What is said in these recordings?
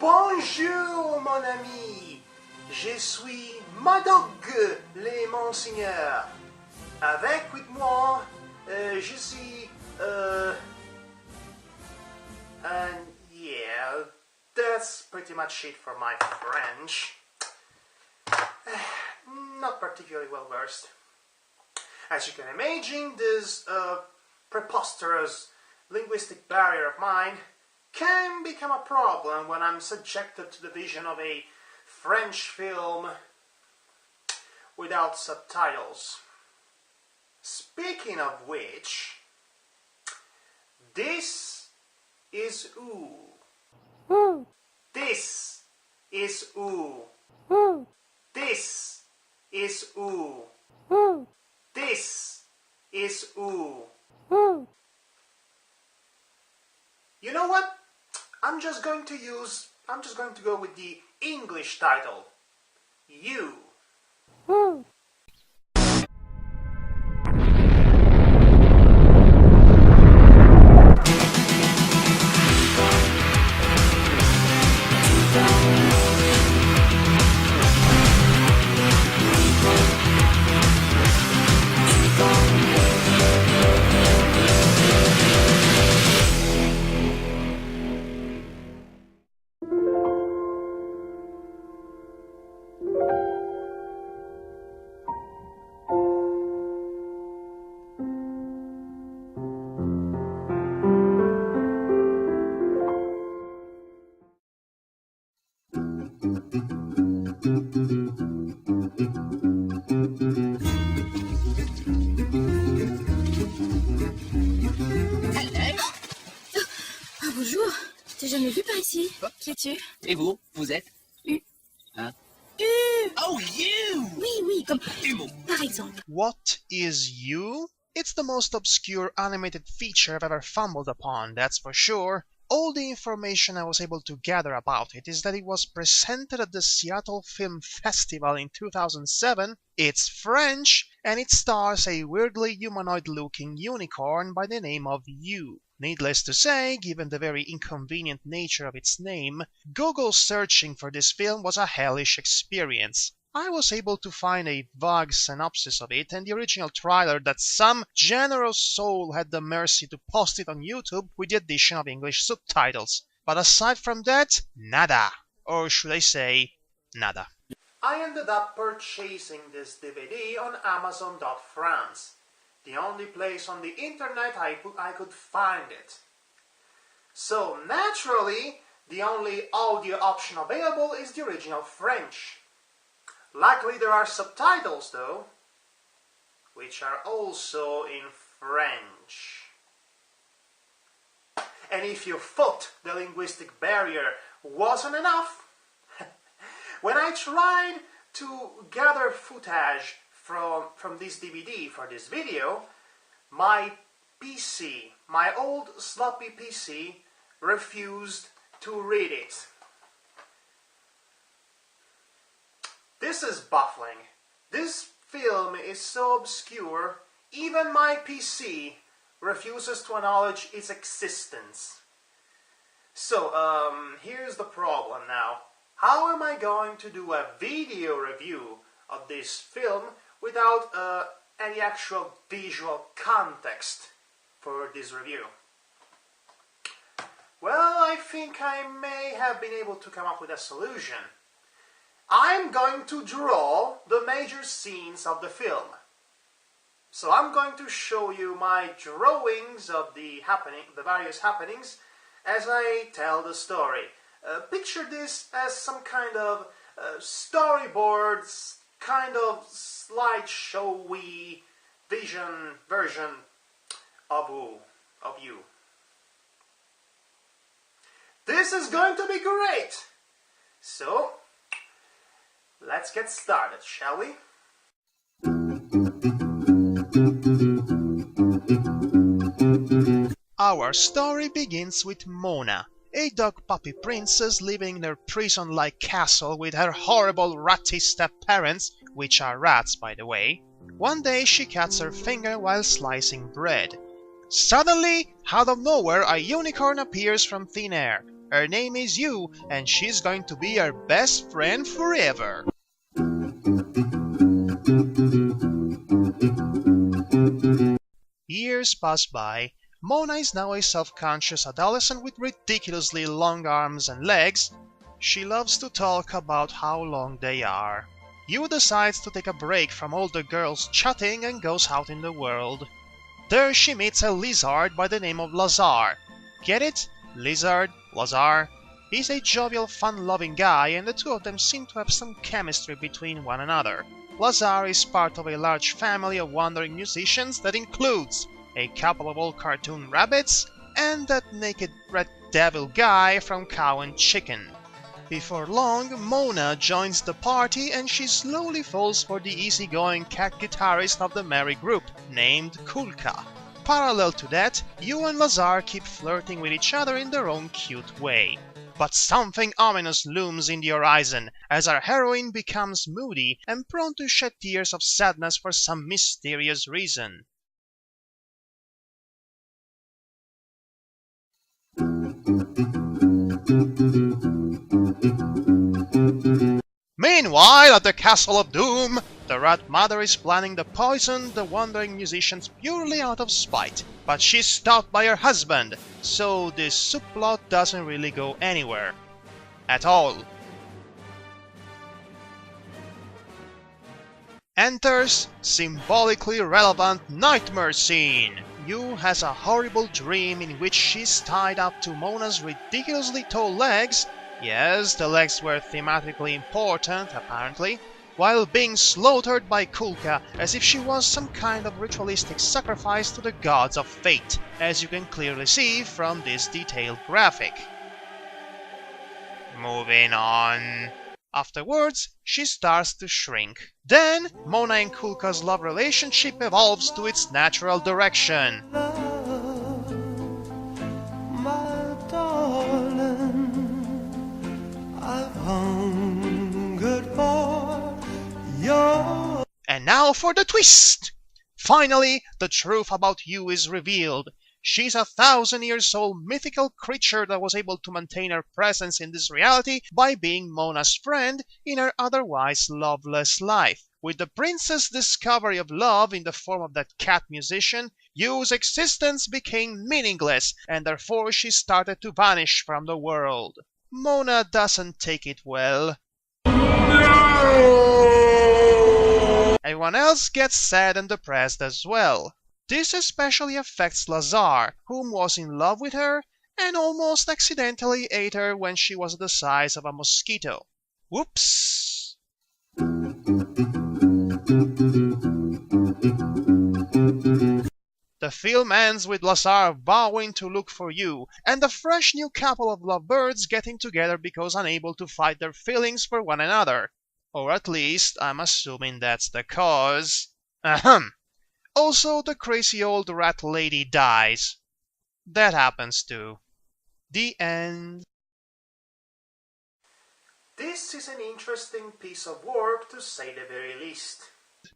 Bonjour mon ami, je suis Madhog, les monseigneurs. Avec moi, je suis and yeah, that's pretty much it for my French. Not particularly well versed. As you can imagine, this preposterous linguistic barrier of mine can become a problem when I'm subjected to the vision of a French film without subtitles. Speaking of which, this is ooh. This is ooh. This is ooh. This is ooh. You know what? I'm just going to go with the English title. You. Bonjour, t'ai jamais vu par ici. Qui es-tu? Et vous, vous êtes? Hein? Oh, you! Oui, comme Humo. par exemple. What is you? It's the most obscure animated feature I've ever fumbled upon, that's for sure. All the information I was able to gather about it is that it was presented at the Seattle Film Festival in 2007, it's French, and it stars a weirdly humanoid-looking unicorn by the name of You. Needless to say, given the very inconvenient nature of its name, Google searching for this film was a hellish experience. I was able to find a vague synopsis of it and the original trailer that some generous soul had the mercy to post it on YouTube with the addition of English subtitles. But aside from that, nada. Or should I say, nada. I ended up purchasing this DVD on Amazon.France, the only place on the internet I could find it. So naturally, the only audio option available is the original French. Luckily there are subtitles though, which are also in French. And if you thought the linguistic barrier wasn't enough, when I tried to gather footage from this DVD for this video, my PC, my old sloppy PC, refused to read it. This is baffling. This film is so obscure, even my PC refuses to acknowledge its existence. So, here's the problem now. How am I going to do a video review of this film without any actual visual context for this review? Well, I think I may have been able to come up with a solution. I'm going to draw the major scenes of the film. So I'm going to show you my drawings of the various happenings as I tell the story. Picture this as some kind of storyboards, kind of slideshowy version of you. This is going to be great! So, let's get started, shall we? Our story begins with Mona, a dog puppy princess living in her prison-like castle with her horrible ratty step-parents, which are rats by the way. One day she cuts her finger while slicing bread. Suddenly, out of nowhere, a unicorn appears from thin air. Her name is Yu, and she's going to be our best friend forever. Years pass by. Mona is now a self-conscious adolescent with ridiculously long arms and legs. She loves to talk about how long they are. Yu decides to take a break from all the girls chatting and goes out in the world. There she meets a lizard by the name of Lazar. Get it? Lizard, Lazar. He's a jovial, fun-loving guy, and the two of them seem to have some chemistry between one another. Lazar is part of a large family of wandering musicians that includes a couple of old cartoon rabbits and that naked red devil guy from Cow and Chicken. Before long, Mona joins the party and she slowly falls for the easygoing cat guitarist of the merry group, named Kulka. Parallel to that, Yu and Lazar keep flirting with each other in their own cute way. But something ominous looms in the horizon as our heroine becomes moody and prone to shed tears of sadness for some mysterious reason. Meanwhile, at the Castle of Doom, the Rat Mother is planning to poison the wandering musicians purely out of spite. But she's stopped by her husband, so this subplot doesn't really go anywhere. At all. Enters symbolically relevant nightmare scene. Yu has a horrible dream in which she's tied up to Mona's ridiculously tall legs. Yes, the legs were thematically important, apparently, while being slaughtered by Kulka as if she was some kind of ritualistic sacrifice to the gods of fate, as you can clearly see from this detailed graphic. Moving on. Afterwards, she starts to shrink. Then, Mona and Kulka's love relationship evolves to its natural direction. My darling, I've hungered for your... And now for the twist! Finally, the truth about Yu is revealed. She's a 1,000-year-old mythical creature that was able to maintain her presence in this reality by being Mona's friend in her otherwise loveless life. With the princess' discovery of love in the form of that cat musician, Yu's existence became meaningless, and therefore she started to vanish from the world. Mona doesn't take it well. Everyone else gets sad and depressed as well. This especially affects Lazar, whom was in love with her and almost accidentally ate her when she was the size of a mosquito. Whoops! The film ends with Lazar vowing to look for Yu, and the fresh new couple of lovebirds getting together because unable to fight their feelings for one another. Or at least, I'm assuming that's the cause. Ahem! Also, the crazy old rat lady dies. That happens too. The end. This is an interesting piece of work, to say the very least.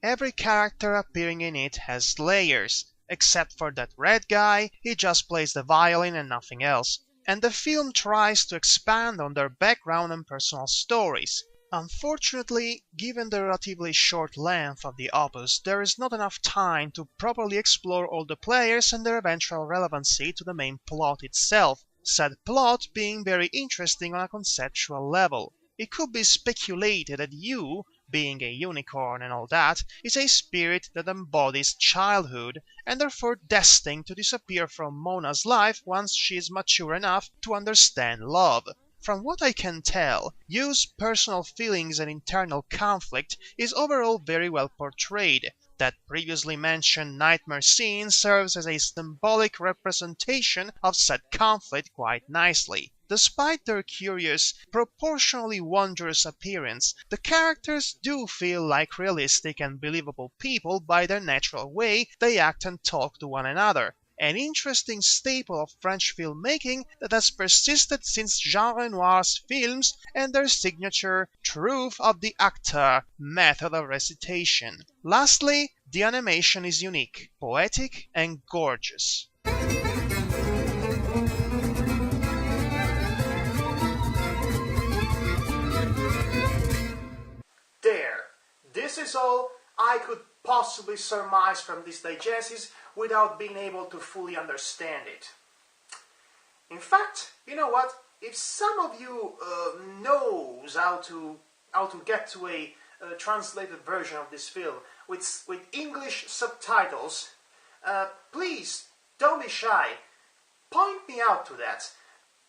Every character appearing in it has layers. Except for that red guy, he just plays the violin and nothing else. And the film tries to expand on their background and personal stories. Unfortunately, given the relatively short length of the opus, there is not enough time to properly explore all the players and their eventual relevancy to the main plot itself, said plot being very interesting on a conceptual level. It could be speculated that Yu, being a unicorn and all that, is a spirit that embodies childhood and therefore destined to disappear from Mona's life once she is mature enough to understand love. From what I can tell, Yu's personal feelings and internal conflict is overall very well portrayed. That previously mentioned nightmare scene serves as a symbolic representation of said conflict quite nicely. Despite their curious, proportionally wondrous appearance, the characters do feel like realistic and believable people by their natural way they act and talk to one another. An interesting staple of French filmmaking that has persisted since Jean Renoir's films and their signature truth of the actor method of recitation. Lastly, the animation is unique, poetic, and gorgeous. is all I could possibly surmise from this diegesis without being able to fully understand it. In fact, you know what? If some of you knows how to get to a translated version of this film with English subtitles, please don't be shy. Point me out to that.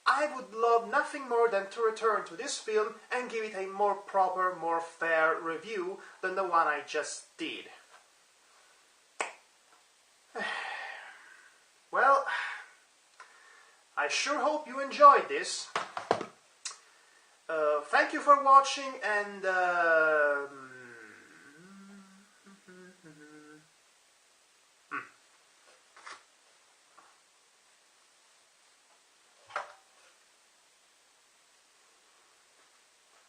I would love nothing more than to return to this film and give it a more proper, more fair review than the one I just did. Well, I sure hope you enjoyed this. Thank you for watching, and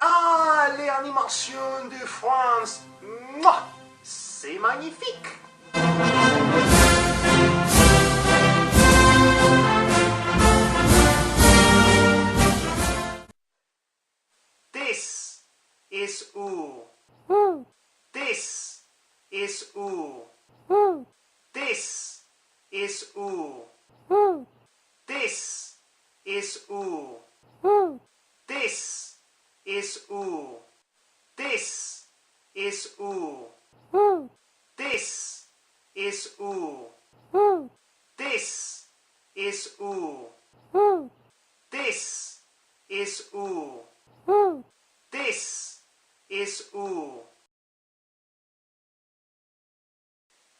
ah, les animations de France, mouah, c'est magnifique. This is où. This is où. This is où. This is où. This is où. This is où. This is où. This is où. This is où. This is où.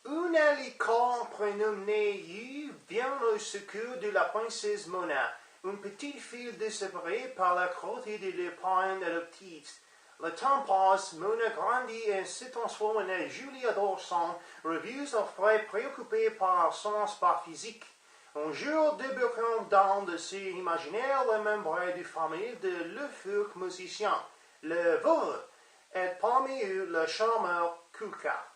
Una licorne prénommée Yu vient au secours de la princesse Mona, une petite fille désespérée par la cruauté de leurs parents adoptifs. Le temps passe, Mona grandit et se transforme en une jolie adolescente, revieuse en frais préoccupée par son aspect physique. Un jour, débarquant dans de ses imaginaires le membre de famille de le futur musicien, le veuve, et parmi eux le charmeur Kuka.